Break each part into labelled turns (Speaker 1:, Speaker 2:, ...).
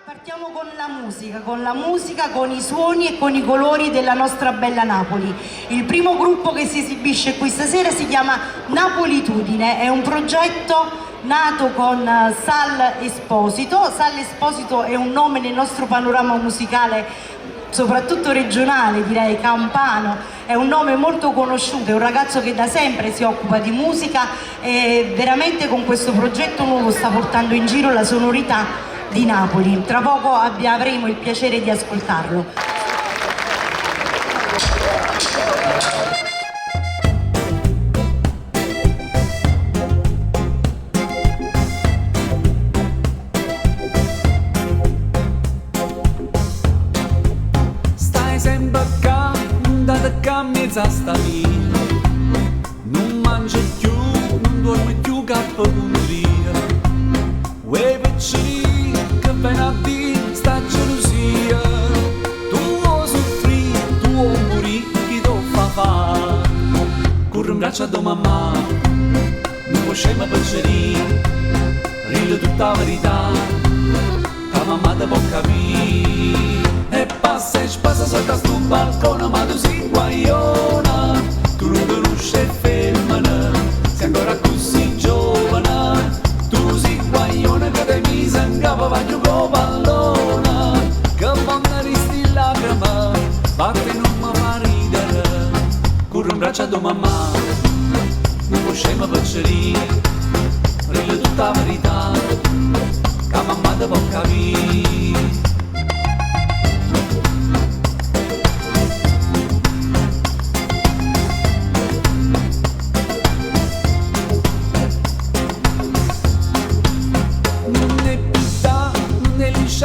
Speaker 1: Partiamo con la musica, con i suoni e con i colori della nostra bella Napoli. Il primo gruppo che si esibisce qui stasera si chiama Napolitudine, è un progetto nato con Sal Esposito. Sal Esposito è un nome nel nostro panorama musicale, soprattutto regionale, direi campano, è un nome molto conosciuto, è un ragazzo che da sempre si occupa di musica e veramente con questo progetto nuovo sta portando in giro la sonorità di Napoli. Tra poco avremo il piacere di ascoltarlo.
Speaker 2: Stai sempre qua, andate a mezza sta via, non mangi più, non dormi più capo pulria, uè piccini che viene a dire sta gelosia, tu vuoi soffrire, tu vuoi morire, chi ti fa? Corri in braccio a tua mamma, non puoi scema piacere, ride tutta la verità, che mamma ti può capire. E passa e spassa sotto sto balcone, ma tu sei guaiona, tu non conosci e femmina, sei ancora così giovane, tu sei guaiona che ti mise in capo va giù con pallone, che quando risti lacrima, parte non mi fa ridere, corri in braccio a tua mamma, non puoi scema piacere, ride tutta la verità, che mamma ti può capire.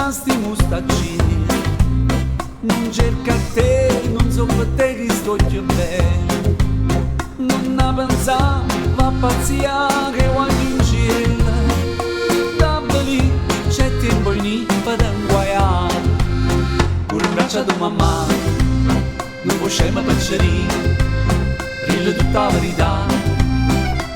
Speaker 2: Sti mustaccini, non cerca te, non so per te che sto più bene, non ne pensa, va pazzia che guardi in cielo, da lì c'è tempo in per inguaiare, corri in braccio a tua mamma, non puoi scema piacere, rille tutta la verità,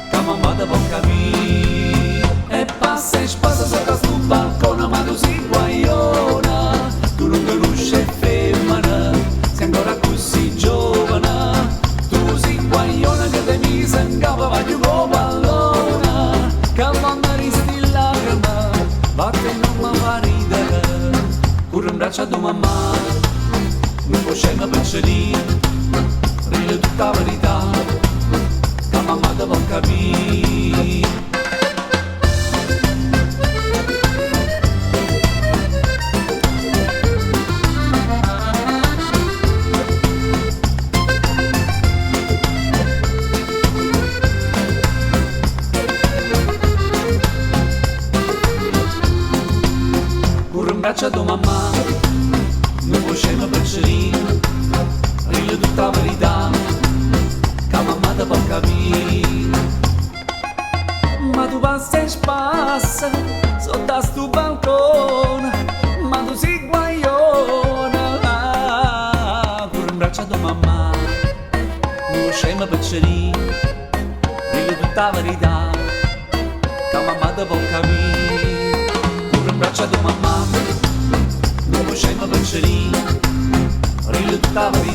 Speaker 2: che mamma ti può capire, e passa e spassa sotto sto balcone, ma tu sei guaiona, tu non conosci e femmina, sei ancora così giovane, tu sei guaiona che ti mise in capo va giù con pallone, che quando risti lacrima, batte non mi fa ridere, corri in braccio a tua mamma, non puoi scema piacere, ride tutta la verità, che mamma ti può capire. Braccia a tua mamma, non puoi scema piacere, rille tutta la verità, che mamma ti può capire. Ma tu passa e spassa, sotto a sto balcone, ma tu sei guaiona, corri in braccia a tua mamma, non puoi scema piacere, rille tutta la verità, che mamma ti può capire. Corri in braccia a tua mamma, non puoi scema piacere, rille tutta la verità.